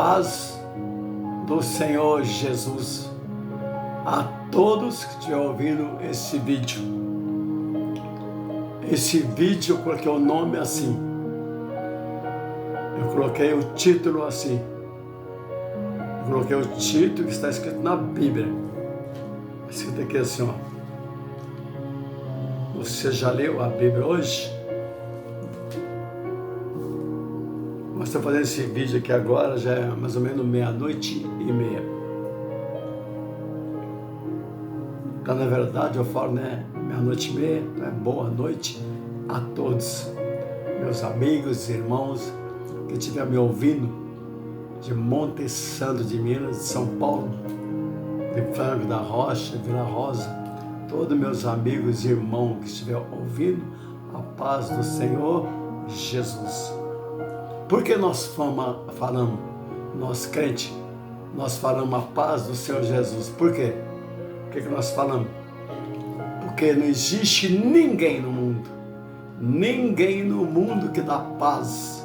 paz do Senhor Jesus a todos que estiverem ouvindo esse vídeo. Esse vídeo eu coloquei o nome assim. Eu coloquei o título assim. Eu coloquei o título que está escrito na Bíblia. Escrito aqui assim, ó. Você já leu a Bíblia hoje? Nós estamos fazendo esse vídeo aqui agora, já é mais ou menos 00:30. Então, na verdade, eu falo, né? 00:30, né? Boa noite a todos, meus amigos e irmãos que estiverem me ouvindo de Monte Santo de Minas, de São Paulo, de Franco da Rocha, Vila Rosa, todos meus amigos e irmãos que estiverem ouvindo, a paz do Senhor Jesus. Por que nós falamos, nós crentes, nós falamos a paz do Senhor Jesus? Por quê? Por que nós falamos? Porque não existe ninguém no mundo que dá paz.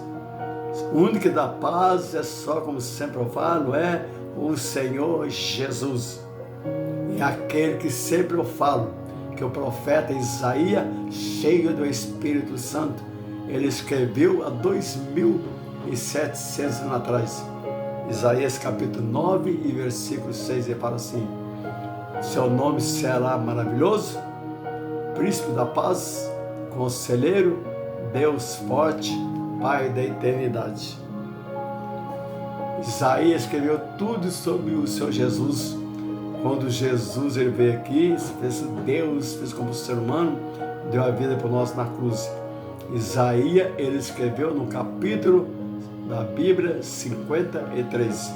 O único que dá paz é só, como sempre eu falo, é o Senhor Jesus. E aquele que sempre eu falo, que o profeta Isaías, cheio do Espírito Santo, ele escreveu há 2700 anos atrás. Isaías capítulo 9 e versículo 6, ele fala assim: seu nome será maravilhoso, príncipe da paz, conselheiro, Deus forte, Pai da eternidade. Isaías escreveu tudo sobre o seu Jesus. Quando Jesus ele veio aqui, Deus fez como ser humano, deu a vida por nós na cruz. Isaías ele escreveu no capítulo da Bíblia 53.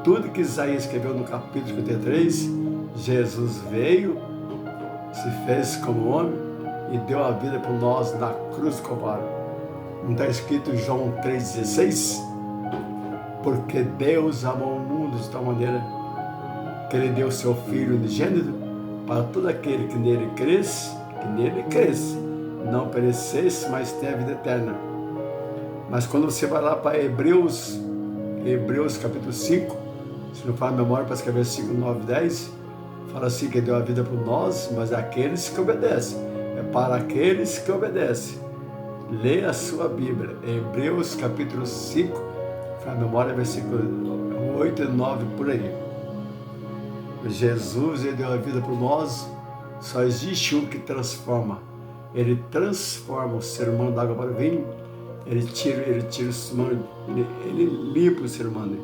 Tudo que Isaías escreveu no capítulo 53, Jesus veio, se fez como homem e deu a vida por nós na cruz do Calvário. Não está escrito em João 3,16? Porque Deus amou o mundo de tal maneira que Ele deu seu Filho unigênito para todo aquele que nele cresce, não perecesse, mas tenha a vida eterna. Mas quando você vai lá para Hebreus capítulo 5, se não faz memória, para escrever 5, 9, 10, fala assim que deu a vida por nós, mas é aqueles que obedecem. É para aqueles que obedecem. Leia a sua Bíblia, Hebreus capítulo 5, faz memória, versículo 8 e 9, por aí. Jesus, ele deu a vida por nós, só existe um que transforma. Ele transforma o ser humano da água para o vinho, ele tira o ser humano, ele limpa o ser humano.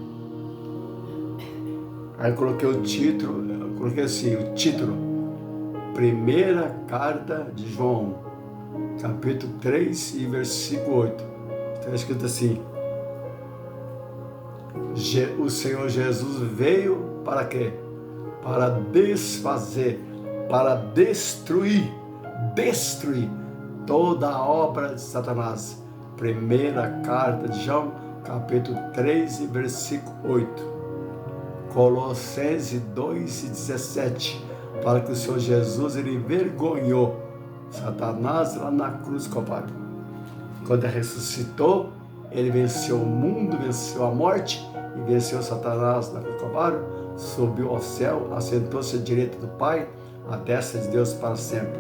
Aí eu coloquei o título, Primeira Carta de João, capítulo 3 e versículo 8. Está escrito assim: o Senhor Jesus veio para quê? Para desfazer, para destruir toda a obra de Satanás. Primeira Carta de João, capítulo 3 e versículo 8. Colossenses 2:17, para que o Senhor Jesus ele envergonhou Satanás lá na cruz do Calvário. Quando ele ressuscitou, ele venceu o mundo, venceu a morte e venceu Satanás na cruz do Calvário, subiu ao céu, assentou-se à direita do Pai, à destra de Deus para sempre.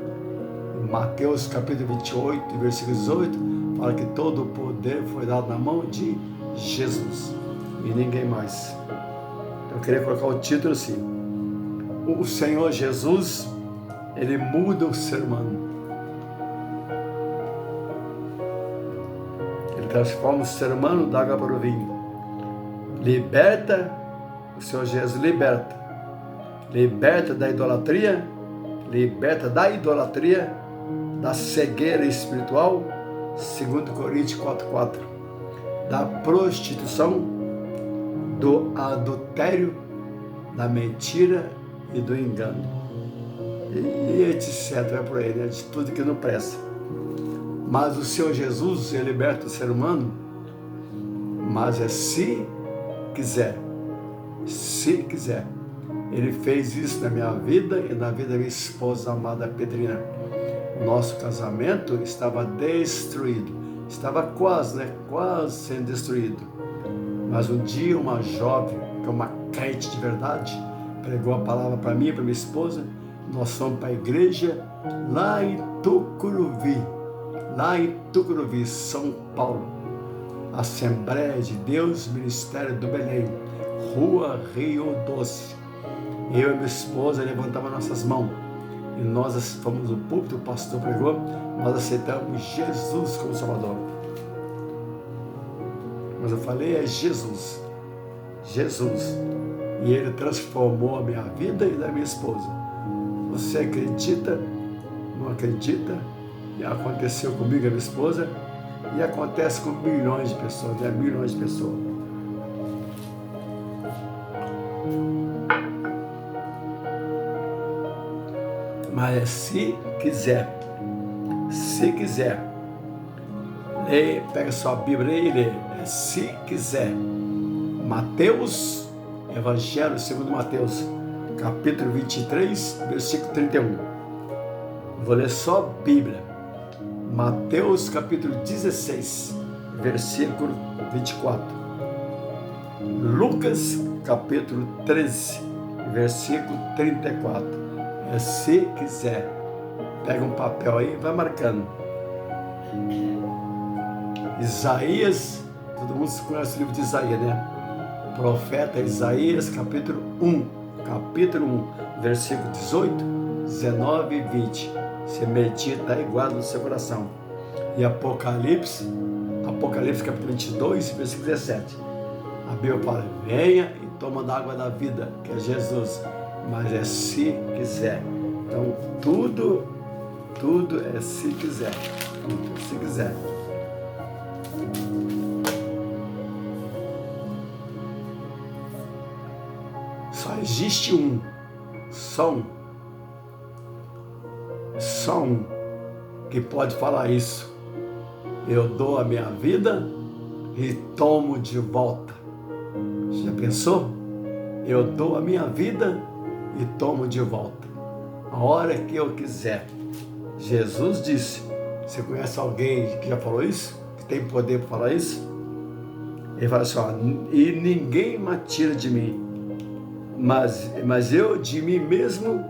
Em Mateus capítulo 28, versículo 18, fala que todo o poder foi dado na mão de Jesus e ninguém mais. Eu queria colocar o título assim: o Senhor Jesus, ele muda o ser humano. Ele transforma o ser humano da água para o vinho. Liberta, o Senhor Jesus liberta da idolatria, da cegueira espiritual, 2 Coríntios 4:4, da prostituição, do adultério, da mentira e do engano, e etc. por aí, né? De tudo que não presta. Mas o Senhor Jesus, ele liberta o ser humano, mas é se quiser. Ele fez isso na minha vida e na vida da minha esposa amada Pedrina. O nosso casamento estava destruído, estava quase sendo destruído. Mas um dia uma jovem, que é uma crente de verdade, pregou a palavra para mim e para minha esposa. Nós fomos para a igreja lá em Tucuruvi, São Paulo. Assembleia de Deus, Ministério do Belém, Rua Rio Doce. Eu e minha esposa levantamos nossas mãos e nós fomos no púlpito, o pastor pregou, nós aceitamos Jesus como Salvador. Mas eu falei, é Jesus. E Ele transformou a minha vida e da minha esposa. Você acredita? Não acredita? E aconteceu comigo e a minha esposa, e acontece com milhões de pessoas, né? Milhões de pessoas. Mas se quiser, lê, pega sua Bíblia e lê, se quiser, Mateus, Evangelho segundo Mateus, capítulo 23, versículo 31. Vou ler só a Bíblia. Mateus capítulo 16, versículo 24. Lucas capítulo 13, versículo 34. Se quiser, pega um papel aí e vai marcando. Isaías, todo mundo conhece o livro de Isaías, né? Profeta Isaías capítulo 1, versículo 18, 19 e 20. Você medita e guarda no seu coração. E Apocalipse capítulo 22, versículo 17. A Bíblia fala, venha e toma da água da vida, que é Jesus. Mas é se quiser. Então tudo é se quiser. Tudo, se quiser. Só existe um. Só um que pode falar isso. Eu dou a minha vida e tomo de volta. Já pensou? Eu dou a minha vida e tomo de volta. A hora que eu quiser. Jesus disse. Você conhece alguém que já falou isso? Que tem poder para falar isso? Ele fala assim, ó, e ninguém me tira de mim. Mas eu de mim mesmo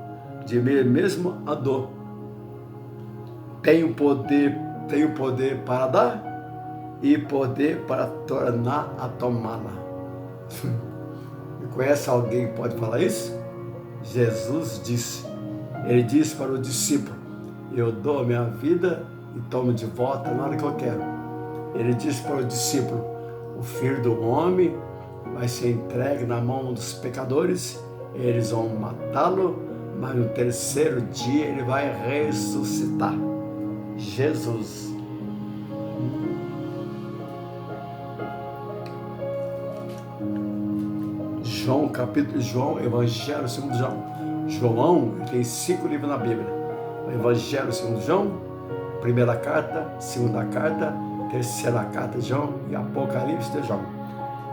a dou. Tenho poder para dar e poder para tornar a tomá-la. Conhece alguém que pode falar isso? Jesus disse. Ele disse para o discípulo, eu dou a minha vida e tomo de volta na hora que eu quero. Ele disse para o discípulo, o Filho do Homem vai ser entregue na mão dos pecadores, eles vão matá-lo, mas no terceiro dia ele vai ressuscitar. Jesus. Evangelho segundo João. João tem 5 livros na Bíblia. O Evangelho segundo João, primeira carta, segunda carta, terceira carta de João e Apocalipse de João.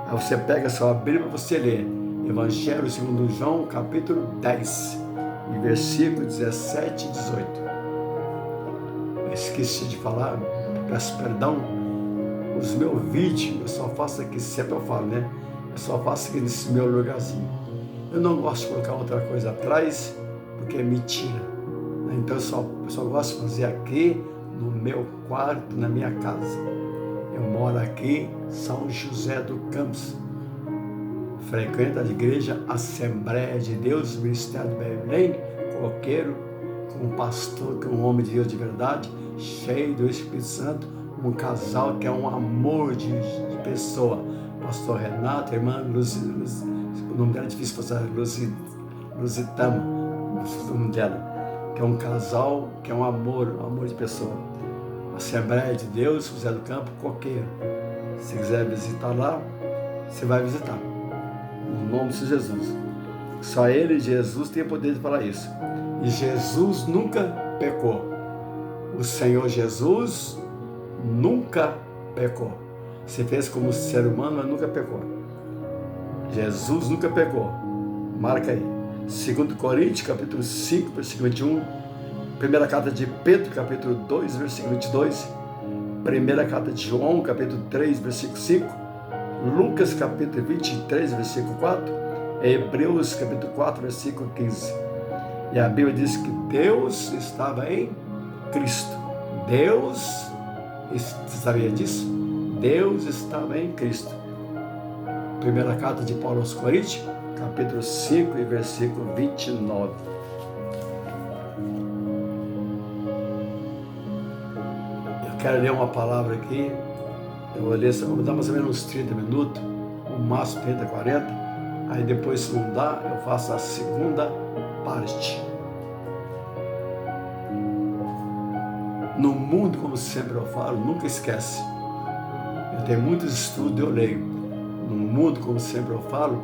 Aí você pega a sua Bíblia para você ler. Evangelho segundo João, capítulo 10, e versículo 17 e 18. Eu esqueci de falar, peço perdão. Os meus vídeos, eu só faço aqui, sempre eu falo, né? Eu só faço aqui nesse meu lugarzinho. Eu não gosto de colocar outra coisa atrás, porque é mentira. Então eu só gosto de fazer aqui no meu quarto, na minha casa. Eu moro aqui, São José do Campos. Frequento a igreja Assembleia de Deus, Ministério do Belém, coqueiro, com um pastor, que é um homem de Deus de verdade, cheio do Espírito Santo, um casal que é um amor de pessoa. Pastor Renato, irmã o nome dela é difícil falar, Lusitama, o nome dela, que é um casal, que é um amor de pessoa. Assembleia de Deus, José do Campo, coqueiro. Se quiser visitar lá, você vai visitar. No nome de Jesus. Só Ele, Jesus, tem o poder de falar isso. E Jesus nunca pecou. O Senhor Jesus nunca pecou. Se fez como ser humano, mas nunca pecou. Jesus nunca pecou. Marca aí. 2 Coríntios, capítulo 5, versículo 21. Primeira carta de Pedro, capítulo 2, versículo 22. Primeira carta de João, capítulo 3, versículo 5. Lucas capítulo 23, versículo 4, é Hebreus capítulo 4, versículo 15. E a Bíblia diz que Deus estava em Cristo. Deus, você sabia disso? Deus estava em Cristo. Primeira carta de Paulo aos Coríntios, capítulo 5 e versículo 29. Eu quero ler uma palavra aqui. Eu vou ler, vou dar mais ou menos uns 30 minutos, o máximo 30, 40. Aí depois, se não dá, eu faço a segunda parte. No mundo, como sempre eu falo, nunca esquece. Eu tenho muitos estudos, eu leio. No mundo, como sempre eu falo,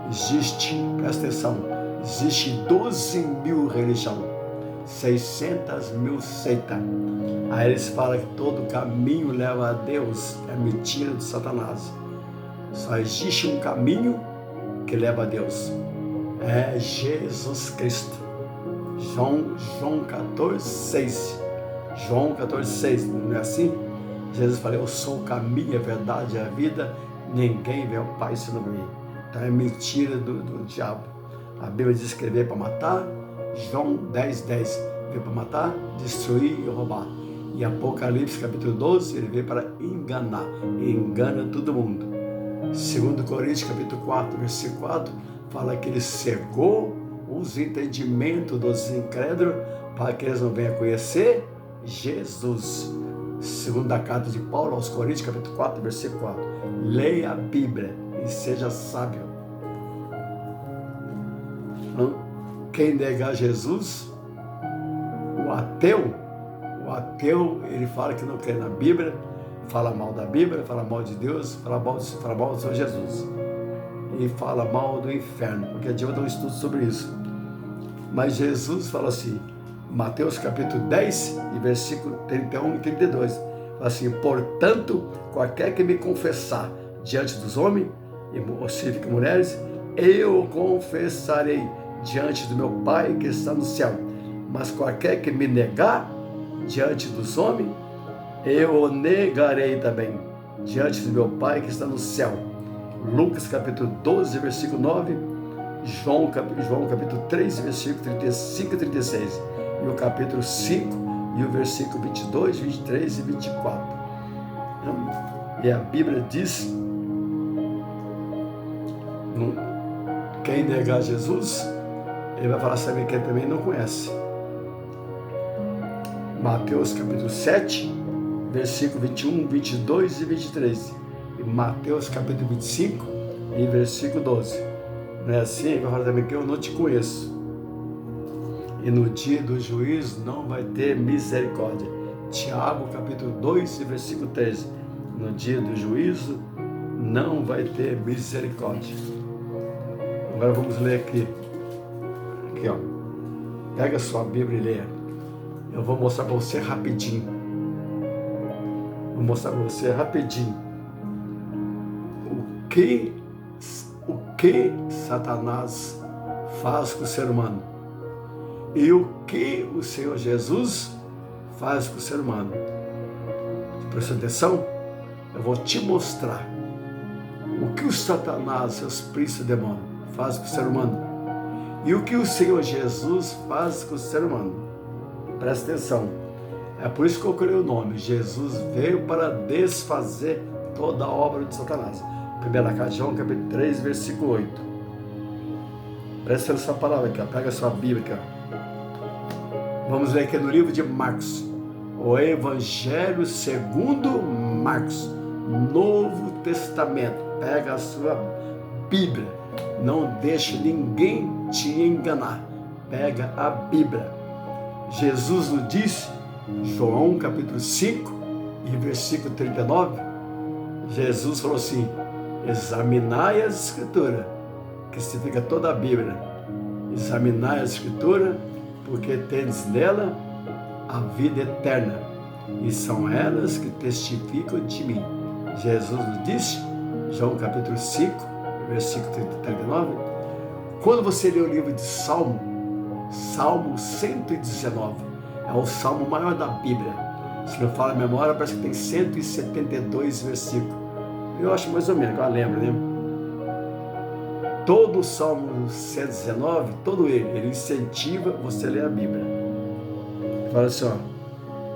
existe, presta atenção, existe 12.000 religiões, 600.000 seitas. Aí eles falam que todo caminho leva a Deus, é mentira de Satanás. Só existe um caminho que leva a Deus, é Jesus Cristo. João 14, 6. João 14, 6, não é assim? Jesus falou, eu sou o caminho, a verdade e a vida, ninguém vê ao Pai senão por mim. Então é mentira do diabo. A Bíblia diz que ele veio para matar, João 10, 10, veio para matar, destruir e roubar. E Apocalipse capítulo 12, ele veio para enganar, e engana todo mundo. 2 Coríntios capítulo 4, versículo 4, fala que ele cegou os entendimentos dos incrédulos para que eles não venham conhecer Jesus. Segunda carta de Paulo aos Coríntios, capítulo 4, versículo 4. Leia a Bíblia e seja sábio. Quem negar Jesus, o ateu, ele fala que não crê na Bíblia, fala mal da Bíblia, fala mal de Deus, fala mal do Senhor Jesus. E fala mal do inferno, porque a gente vai dar um estudo sobre isso. Mas Jesus fala assim, Mateus capítulo 10, e versículo 31 e 32, fala assim, portanto, qualquer que me confessar diante dos homens, ou seja, mulheres, eu confessarei diante do meu Pai que está no céu, mas qualquer que me negar diante dos homens, eu o negarei também diante do meu Pai que está no céu. Lucas capítulo 12, versículo 9, João capítulo 3, versículo 35 e 36, e o capítulo 5, e o versículo 22, 23 e 24. E a Bíblia diz, quem negar Jesus, ele vai falar, sabe quem também não conhece. Mateus capítulo 7, versículo 21, 22 e 23. E Mateus capítulo 25, e versículo 12. Não é assim? Ele vai falar também que eu não te conheço. E no dia do juízo não vai ter misericórdia. Tiago capítulo 2, versículo 13. No dia do juízo não vai ter misericórdia. Agora vamos ler aqui. Aqui, ó. Pega a sua Bíblia e leia. Eu vou mostrar para você rapidinho. Vou mostrar para você rapidinho. O que Satanás faz com o ser humano. E o que o Senhor Jesus faz com o ser humano. Presta atenção, eu vou te mostrar o que o Satanás, seus príncipes e demônios, faz com o ser humano e o que o Senhor Jesus faz com o ser humano. Presta atenção, é por isso que eu criei o nome. Jesus veio para desfazer toda a obra de Satanás. Primeira carta de João, capítulo 3, versículo 8. Presta atenção nessa palavra aqui, ó. Pega a sua Bíblia aqui, ó. Vamos ler aqui no livro de Marcos, o Evangelho segundo Marcos, Novo Testamento. Pega a sua Bíblia, não deixe ninguém te enganar. Pega a Bíblia. Jesus nos disse, João capítulo 5 e versículo 39, Jesus falou assim, examinai as Escrituras, que significa toda a Bíblia, examinai as Escrituras, porque tendes nela a vida eterna, e são elas que testificam de mim. Jesus nos disse, João capítulo 5, versículo 39, quando você lê o livro de Salmo 119, é o salmo maior da Bíblia. Se não fala a memória, parece que tem 172 versículos. Eu acho mais ou menos, que eu lembro, né? Todo o Salmo 119, todo ele incentiva você a ler a Bíblia. Fala assim, ó,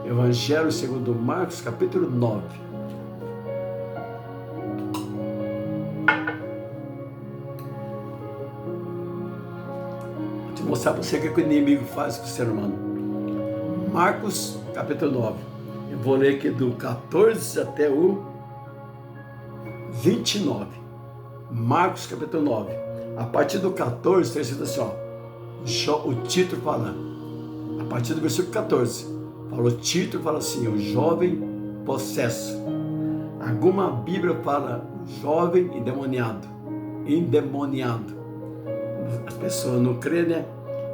Evangelho segundo Marcos, capítulo 9. Vou te mostrar para você o que o inimigo faz com o ser humano. Marcos, capítulo 9. Eu vou ler aqui do 14 até o 29. Marcos, capítulo 9. A partir do 14, está escrito assim, ó, o título fala, a partir do versículo 14, fala o título, fala assim, o jovem possesso. Alguma Bíblia fala jovem endemoniado. As pessoas não creem, né?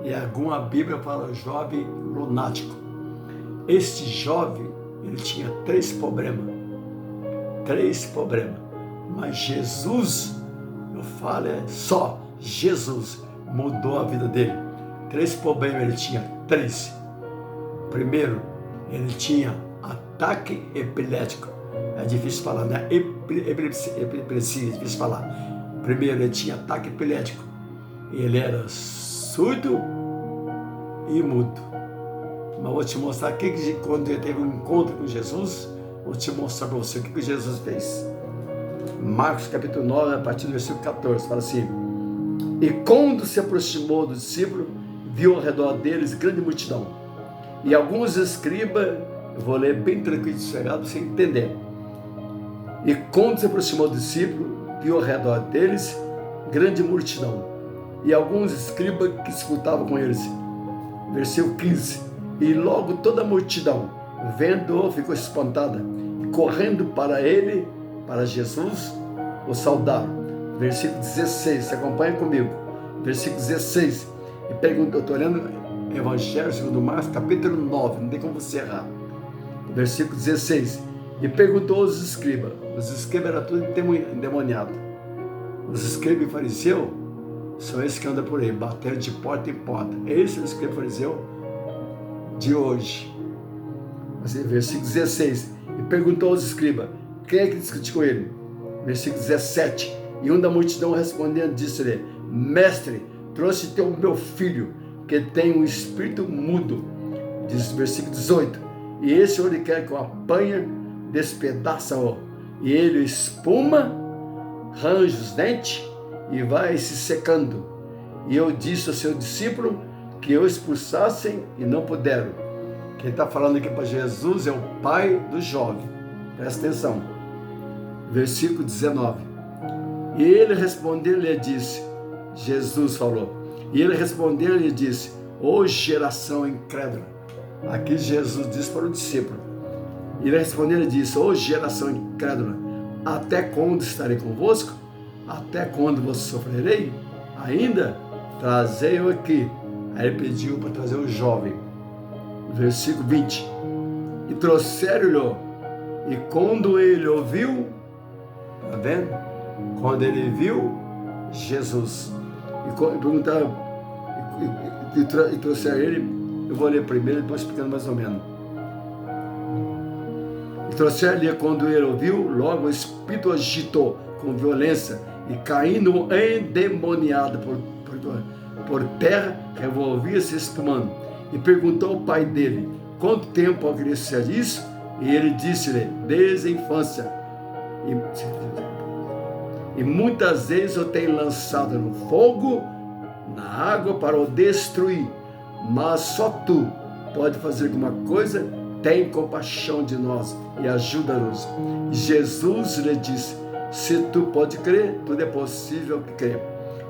E alguma Bíblia fala jovem lunático. Este jovem, ele tinha três problemas. Mas Jesus, eu falo, é só Jesus mudou a vida dele. Três problemas ele tinha, três. Primeiro, ele tinha ataque epilético. É difícil falar, né? Epilepsia, é difícil falar. Primeiro, ele tinha ataque epilético. Ele era surdo e mudo. Mas vou te mostrar que quando ele teve um encontro com Jesus, vou te mostrar para você o que Jesus fez. Marcos capítulo 9, a partir do versículo 14, fala assim: e quando se aproximou do discípulo, viu ao redor deles grande multidão. E alguns escribas, eu vou ler bem tranquilo e sossegado para você entender. E quando se aproximou do discípulo, viu ao redor deles grande multidão. E alguns escribas que escutavam com eles. Versículo 15. E logo toda a multidão, vendo-o, ficou espantada, e correndo para ele, para Jesus, o saudaram. Versículo 16, você acompanha comigo. Versículo 16. E perguntou, eu estou olhando Evangelho segundo Marcos, capítulo 9, não tem como você errar. Versículo 16. E perguntou aos escribas. Os escribas eram tudo endemoniados. Os escribas e fariseus são esses que andam por aí, batendo de porta em porta. Esse é o escriba fariseu de hoje. Versículo 16. E perguntou aos escribas, quem é que discutiu com ele? Versículo 17. E um da multidão respondendo, disse-lhe, mestre, trouxe-te o meu filho, que tem um espírito mudo. Diz versículo 18. E esse ele quer que o apanha, despedaça-o. E ele espuma, range os dentes e vai se secando. E eu disse ao seu discípulo que o expulsassem e não puderam. Quem está falando aqui para Jesus é o pai do jovem. Presta atenção. Versículo 19. E ele respondeu-lhe e disse, Jesus falou, e ele respondeu-lhe e disse, ô geração incrédula. Aqui Jesus disse para o discípulo. E ele respondeu e disse, ô geração incrédula, até quando estarei convosco? Até quando vos sofrerei? Ainda trazei-o aqui. Aí ele pediu para trazer o jovem. Versículo 20. E trouxeram-lhe, e quando ele ouviu, está vendo? Quando ele viu Jesus, e trouxeram ele, eu vou ler primeiro, depois explicando mais ou menos. E trouxeram-lhe, quando ele ouviu, logo o espírito agitou com violência, e caindo endemoniado por terra, revolvia-se espumando. E perguntou ao pai dele, quanto tempo acontecia isso? E ele disse-lhe, desde a infância. E muitas vezes eu tenho lançado no fogo, na água para o destruir. Mas só tu pode fazer alguma coisa, tem compaixão de nós e ajuda-nos. Jesus lhe disse, se tu pode crer, tudo é possível que crer.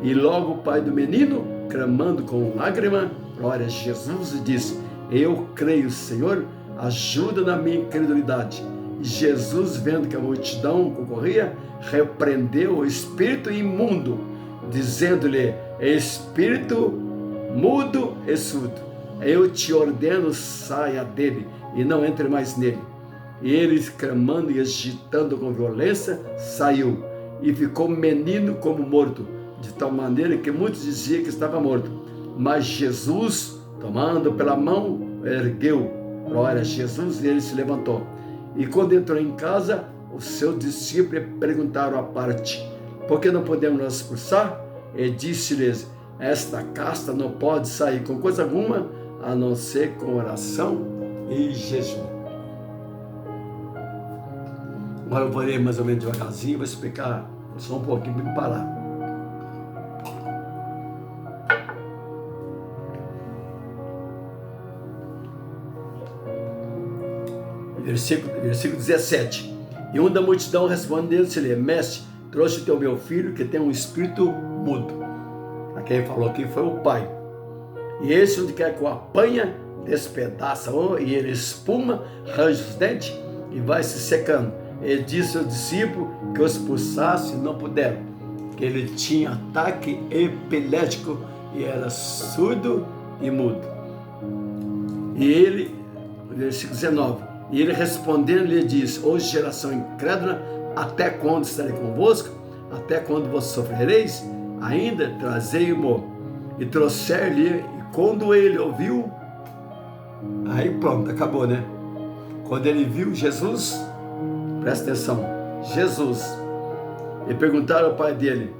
E logo o pai do menino, clamando com lágrima, glória a Jesus, e disse, eu creio, Senhor, ajuda na minha incredulidade. E Jesus, vendo que a multidão concorria, repreendeu o espírito imundo, dizendo-lhe, espírito mudo e surdo, eu te ordeno, saia dele e não entre mais nele. E ele, clamando e agitando com violência, saiu e ficou menino como morto, de tal maneira que muitos diziam que estava morto. Mas Jesus, tomando pela mão, ergueu, glória a Jesus, e ele se levantou. E quando entrou em casa, os seus discípulos perguntaram à parte: por que não podemos nos expulsar? E disse-lhes: esta casta não pode sair com coisa alguma, a não ser com oração e jejum. Agora eu vou ler mais ou menos devagarzinho, vou explicar só um pouquinho para me parar. Versículo 17. E um da multidão respondeu-lhe: mestre, trouxe-te o meu filho que tem um espírito mudo. A quem falou aqui foi o pai. E esse, onde quer que o apanha, despedaça, e ele espuma, arranja os dentes e vai se secando. Ele disse ao discípulo que o expulsasse, não puderam, que ele tinha ataque epilético e era surdo e mudo. E ele, versículo 19, e ele respondendo lhe disse: hoje geração incrédula, até quando estarei convosco? Até quando vos sofrereis? Ainda trazei-mo. E trouxer-lhe, e quando ele ouviu, aí pronto, acabou, né? Quando ele viu Jesus, presta atenção, Jesus, e perguntaram ao pai dele,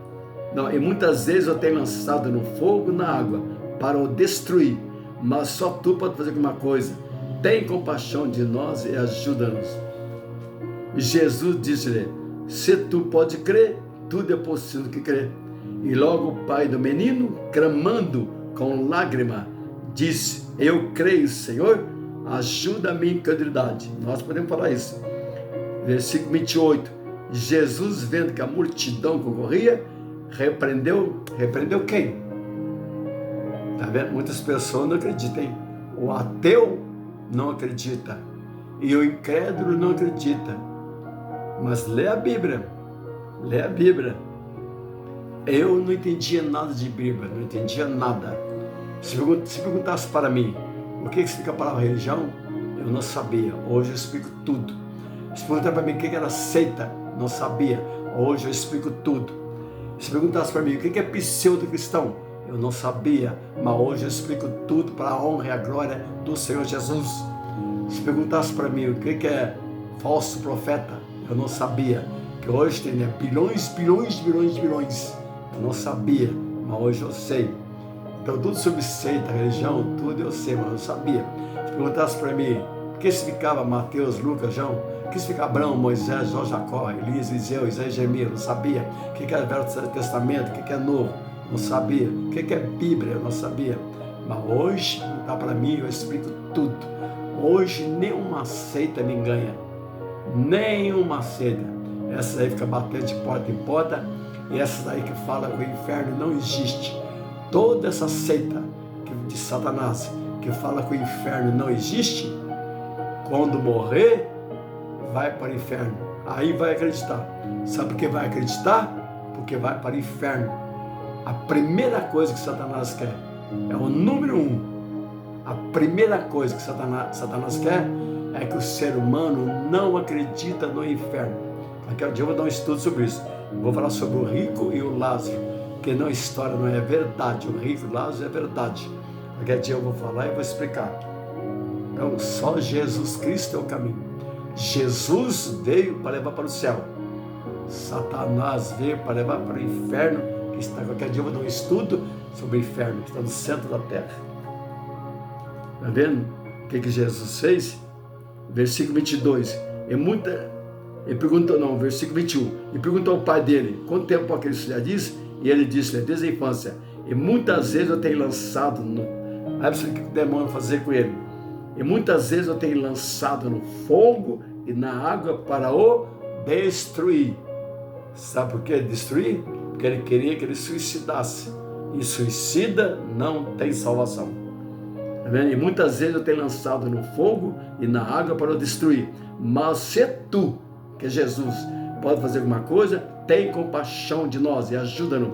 não, e muitas vezes eu tenho lançado no fogo, na água, para o destruir, mas só tu pode fazer alguma coisa. Tem compaixão de nós e ajuda-nos. E Jesus disse-lhe: se tu pode crer, tudo é possível que crer. E logo o pai do menino, clamando com lágrima, disse: eu creio, Senhor, ajuda a minha incredulidade. Nós podemos falar isso. Versículo 28. Jesus, vendo que a multidão concorria, repreendeu quem? Está vendo? Muitas pessoas não acreditam, hein? O ateu não acredita e o incrédulo não acredita, mas lê a Bíblia. Eu não entendia nada de Bíblia, não entendia nada. Se perguntasse para mim o que significa a palavra religião, eu não sabia. Hoje eu explico tudo. Se perguntasse para mim o que era seita, não sabia. Hoje eu explico tudo. Se perguntasse para mim o que é pseudo-cristão, eu não sabia, mas hoje eu explico tudo para a honra e a glória do Senhor Jesus. Se perguntasse para mim o que é falso profeta, eu não sabia, que hoje tem bilhões, eu não sabia, mas hoje eu sei. Então tudo sobre seita, religião, tudo eu sei, mas eu não sabia. Se perguntasse para mim o que significava Mateus, Lucas, João, o que significa Abraão, Moisés, Jó, Jacó, Elias, Eliseu, Isaías, Jeremias, eu não sabia. O que é Velho Testamento, o que é Novo, não sabia. O que é Bíblia, eu não sabia. Mas hoje, tá para mim, eu explico tudo. Hoje nenhuma seita me engana. Nenhuma seita. Essa aí fica batendo de porta em porta. E essa aí que fala que o inferno não existe. Toda essa seita de Satanás que fala que o inferno não existe, quando morrer, vai para o inferno. Aí vai acreditar. Sabe por que vai acreditar? Porque vai para o inferno. A primeira coisa que Satanás quer é o número 1. A primeira coisa que Satanás quer é que o ser humano não acredita no inferno. Aquele dia eu vou dar um estudo sobre isso. Vou falar sobre o rico e o Lázaro, que não é história, não é verdade. O rico e o Lázaro é verdade. Aquele dia eu vou falar e vou explicar. Então, só Jesus Cristo é o caminho. Jesus veio para levar para o céu. Satanás veio para levar para o inferno. Que está, qualquer dia eu vou dar um estudo sobre o inferno, que está no centro da terra. Está vendo o que Jesus fez? Versículo 22. Ele perguntou, versículo 21. E perguntou ao pai dele: quanto tempo aquele já disse? E ele disse: desde a infância. E muitas vezes eu tenho lançado no. Aí você o que o demônio vai fazer com ele? E muitas vezes eu tenho lançado no fogo e na água para o destruir. Sabe por que destruir? Porque ele queria que ele suicidasse. E suicida não tem salvação. Tá vendo? E muitas vezes eu tenho lançado no fogo e na água para o destruir. Mas se tu, que é Jesus, pode fazer alguma coisa, tem compaixão de nós e ajuda-nos.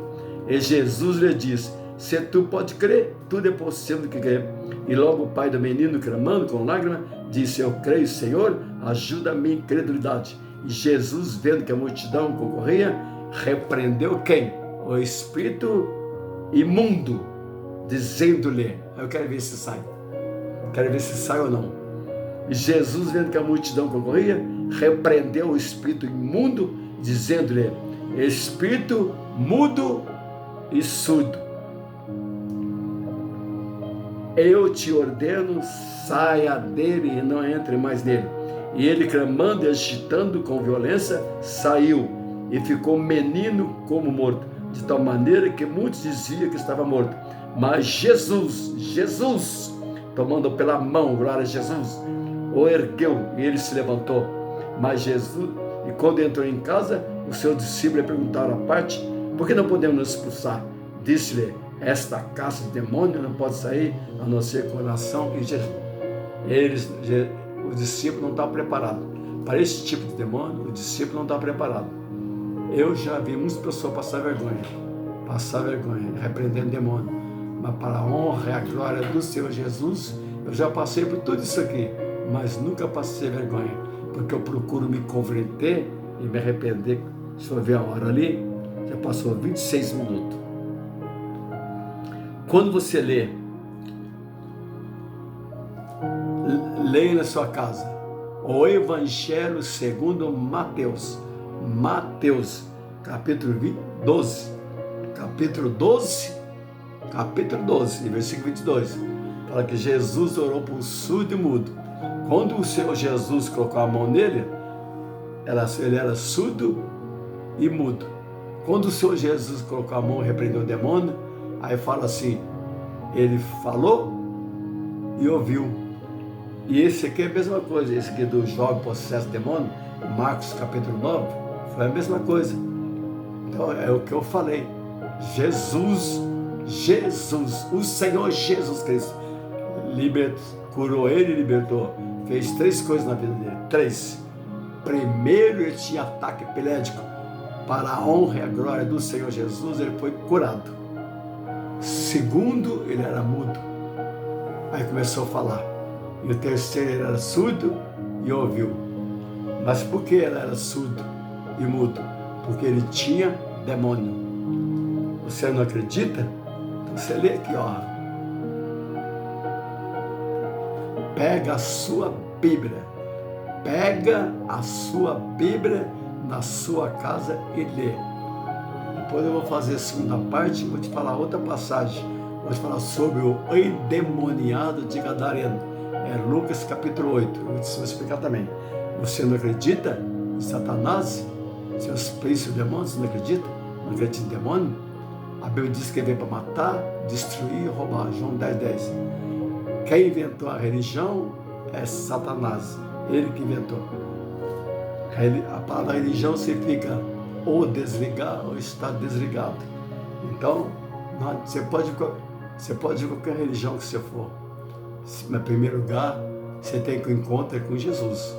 E Jesus lhe disse: se tu pode crer, tudo é possível que crer. E logo o pai do menino, clamando com lágrimas, disse: eu creio, Senhor, ajuda a minha incredulidade. E Jesus, vendo que a multidão concorria, repreendeu quem? O espírito imundo, dizendo-lhe: eu quero ver se sai. Quero ver se sai ou não. E Jesus, vendo que a multidão concorria, repreendeu o espírito imundo, dizendo-lhe: espírito mudo e surdo, eu te ordeno, saia dele e não entre mais nele. E ele, clamando e agitando com violência, saiu e ficou menino como morto, de tal maneira que muitos diziam que estava morto. Mas Jesus, tomando pela mão, glória a Jesus, o ergueu e ele se levantou. Mas Jesus, e quando entrou em casa, os seus discípulos lhe perguntaram à parte: por que não podemos nos expulsar? Disse-lhe: esta caça de demônio não pode sair a não ser com oração e jejum. Os discípulos não estavam preparados para esse tipo de demônio. O discípulo não está preparado. Eu já vi muitas pessoas passar vergonha, repreendendo demônio, mas para a honra e a glória do Senhor Jesus, eu já passei por tudo isso aqui, mas nunca passei vergonha, porque eu procuro me converter e me arrepender. Se eu ver a hora ali, já passou 26 minutos. Quando você leia na sua casa o Evangelho segundo Mateus, capítulo 12, versículo 22, fala que Jesus orou por um surdo e mudo. Quando o Senhor Jesus colocou a mão nele, ele era surdo e mudo. Quando o Senhor Jesus colocou a mão e repreendeu o demônio, aí fala assim, ele falou e ouviu. E esse aqui é a mesma coisa, esse aqui do jovem possesso demônio, Marcos capítulo 9, foi a mesma coisa. Então é o que eu falei. Jesus, o Senhor Jesus Cristo, curou ele e libertou. Fez 3 coisas na vida dele. 3. Primeiro, ele tinha ataque epilético. Para a honra e a glória do Senhor Jesus, ele foi curado. Segundo, ele era mudo. Aí começou a falar. E o terceiro, ele era surdo e ouviu. Mas por que ele era surdo e mudo? Porque ele tinha demônio. Você não acredita? Então você lê aqui, ó. Pega a sua Bíblia na sua casa e lê. Depois eu vou fazer a segunda parte e vou te falar outra passagem. Vou te falar sobre o endemoniado de Gadareno. É Lucas capítulo 8. Eu vou te explicar também. Você não acredita em Satanás? Seus príncipes demônios, você não acredita? Não acredita em demônio? A Bíblia diz que ele veio para matar, destruir e roubar. João 10:10. Quem inventou a religião é Satanás. Ele que inventou. A palavra religião significa ou desligar ou estar desligado. Então, você pode ir qualquer religião que você for. Em primeiro lugar, você tem que encontrar com Jesus.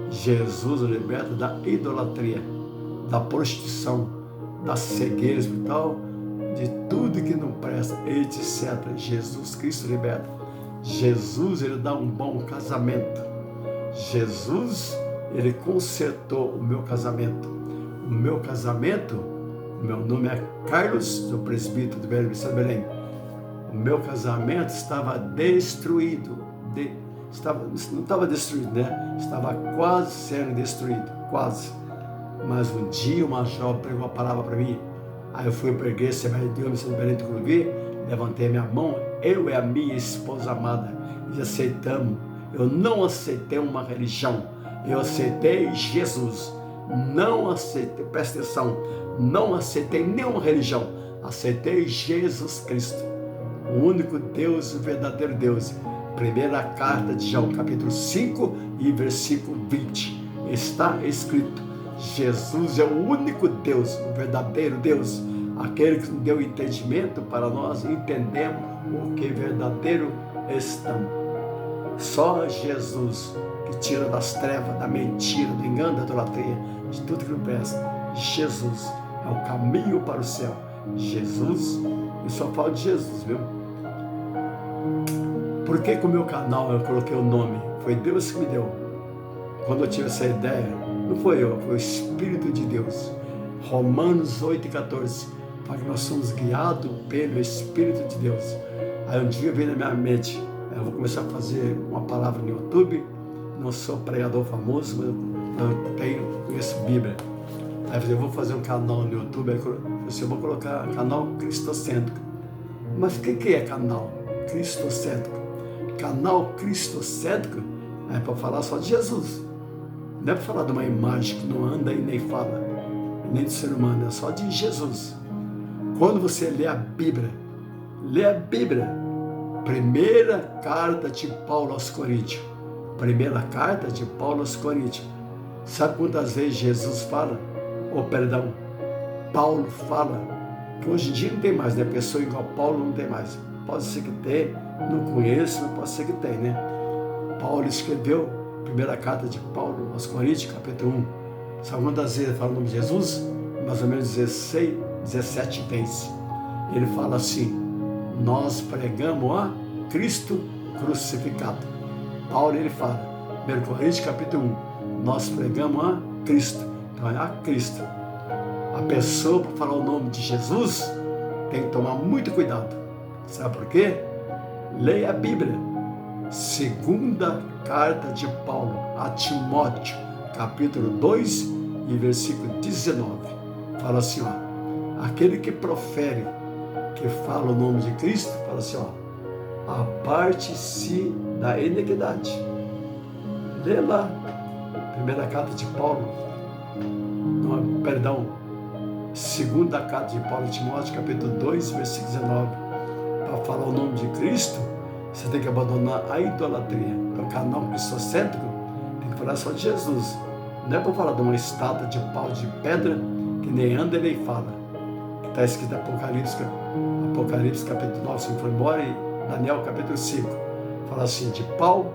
Jesus o liberta da idolatria, da prostituição, da cegueira espiritual, de tudo que não presta, etc. Jesus Cristo liberta. Jesus, ele dá um bom casamento. Jesus, ele consertou o meu casamento. O meu casamento, meu nome é Carlos, sou presbítero do Belo Vicente Belém. O meu casamento estava destruído. Não estava destruído, né? Estava quase sendo destruído, quase. Mas um dia uma jovem pregou a palavra para mim. Aí eu fui para a igreja Assembleia de Deus, em Belém do Clube, levantei minha mão, eu e a minha esposa amada, e aceitamos. Eu não aceitei uma religião, eu aceitei Jesus. Não aceitei, presta atenção, não aceitei nenhuma religião, aceitei Jesus Cristo, o único Deus, o verdadeiro Deus. Primeira carta de João, capítulo 5 e versículo 20, está escrito: Jesus é o único Deus, o verdadeiro Deus, aquele que deu entendimento para nós entendermos o que verdadeiro estamos. Só Jesus que tira das trevas, da mentira, do engano, da idolatria, de tudo que não presta. Jesus é o caminho para o céu. Jesus, eu só falo de Jesus, viu? Por que o meu canal eu coloquei o nome? Foi Deus que me deu. Quando eu tive essa ideia, não foi eu, foi o Espírito de Deus. Romanos 8,14, para que nós somos guiados pelo Espírito de Deus. Aí um dia veio na minha mente, eu vou começar a fazer uma palavra no YouTube. Não sou pregador famoso, mas conheço Bíblia. Aí eu falei, eu vou fazer um canal no YouTube, aí eu vou colocar canal cristocêntrico. Mas o que é canal cristocêntrico? Canal cristocêntrico é para falar só de Jesus. Não é para falar de uma imagem que não anda e nem fala, nem de ser humano, é só de Jesus. Quando você lê a Bíblia, primeira carta de Paulo aos Coríntios, primeira carta de Paulo aos Coríntios, sabe quantas vezes Jesus fala? Paulo fala, que hoje em dia não tem mais, né? Pessoa igual Paulo não tem mais. Pode ser que tenha, não conheço, mas pode ser que tenha, né? Paulo escreveu, primeira carta de Paulo aos Coríntios, capítulo 1. Sabe quantas vezes ele fala o nome de Jesus? Mais ou menos 16, 17 vezes. Ele fala assim, nós pregamos a Cristo crucificado. Paulo, ele fala, 1 Coríntios, capítulo 1, nós pregamos a Cristo. Então é a Cristo. A pessoa, para falar o nome de Jesus, tem que tomar muito cuidado. Sabe por quê? Leia a Bíblia. Segunda carta de Paulo a Timóteo, capítulo 2 e versículo 19. Fala assim, ó, aquele que profere, que fala o nome de Cristo, fala assim, ó, aparte-se da iniquidade. Lê lá, primeira carta de Paulo, segunda carta de Paulo a Timóteo, capítulo 2, versículo 19. Para falar o nome de Cristo, você tem que abandonar a idolatria. Então, canal cristocêntrico tem que falar só de Jesus. Não é para falar de uma estátua de pau de pedra que nem anda e nem fala. Está escrito Apocalipse capítulo 9, se não for embora, e Daniel capítulo 5. Fala assim, de pau,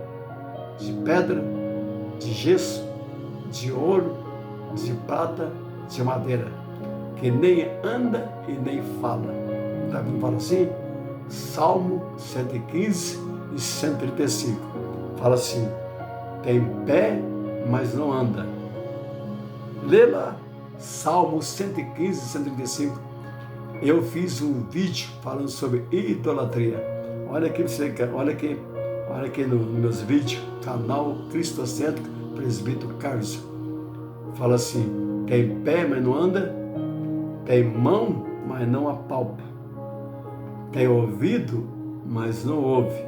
de pedra, de gesso, de ouro, de prata, de madeira, que nem anda e nem fala. Está vendo? Fala assim? Salmo 115 e 135. Fala assim, tem pé, mas não anda. Lê lá, Salmo 115 e 135. Eu fiz um vídeo falando sobre idolatria. Olha aqui nos meus vídeos, canal Cristocêntrico, presbítero Carlos. Fala assim, tem pé, mas não anda, tem mão, mas não apalpa, tem ouvido, mas não ouve,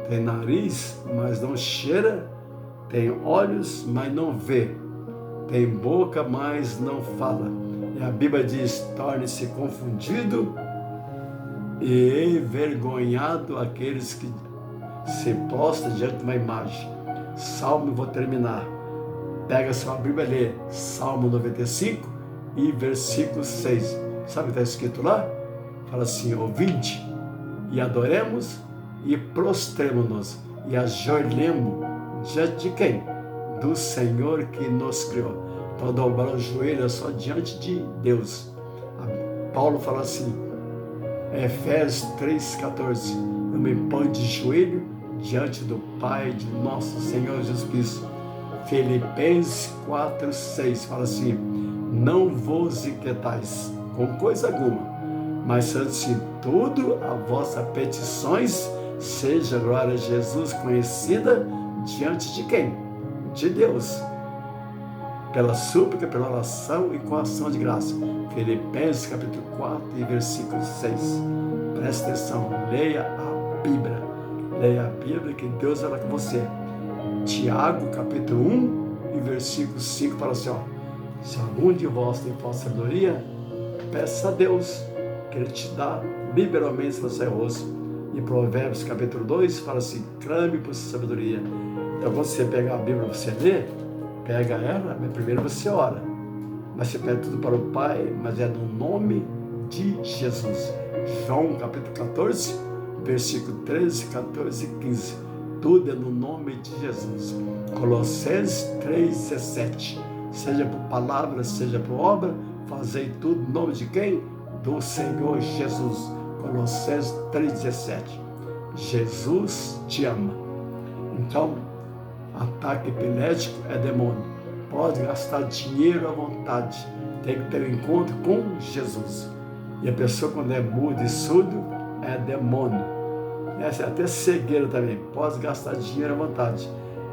tem nariz, mas não cheira, tem olhos, mas não vê, tem boca, mas não fala. E a Bíblia diz, torne-se confundido e envergonhado aqueles que se prostram diante de uma imagem. Salmo, vou terminar. Pega sua Bíblia e lê Salmo 95 e versículo 6. Sabe o que está escrito lá? Fala assim, ouvinte, e adoremos e prostremo-nos e ajoelhemos diante de quem? Do Senhor que nos criou. Então dobrar o joelho é só diante de Deus. Paulo fala assim, Efésios 3,14, eu me ponho de joelho diante do Pai de nosso Senhor Jesus Cristo. Filipenses 4,6 fala assim, não vos inquietais com coisa alguma, mas antes de tudo, a vossa petições seja a glória de Jesus conhecida diante de quem? De Deus. Pela súplica, pela oração e com ação de graça. Filipenses capítulo 4 e versículo 6. Presta atenção, leia a Bíblia. Leia a Bíblia que Deus é com você. Tiago capítulo 1 e versículo 5 fala assim, ó, se algum de vós tem falsa sabedoria, peça a Deus, que Ele te dá liberalmente para seu rosto. E Provérbios capítulo 2 fala assim, clame por sabedoria. Então quando você pegar a Bíblia você lê, pega ela, mas primeiro você ora. Mas você pede tudo para o Pai, mas é no nome de Jesus. João capítulo 14, versículo 13, 14 e 15. Tudo é no nome de Jesus. Colossenses 3,17. Seja por palavra, seja por obra, fazei tudo no nome de quem? Do Senhor Jesus. Colossenses 3,17. Jesus te ama. Então, ataque epilético é demônio. Pode gastar dinheiro à vontade. Tem que ter um encontro com Jesus. E a pessoa, quando é muda e surdo, é demônio. Essa é até cegueira também. Pode gastar dinheiro à vontade.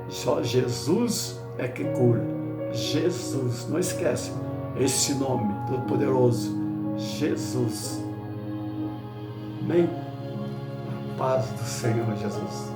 Só Jesus é que cura. Jesus. Não esquece esse nome todo poderoso, Jesus. Amém? A paz do Senhor Jesus.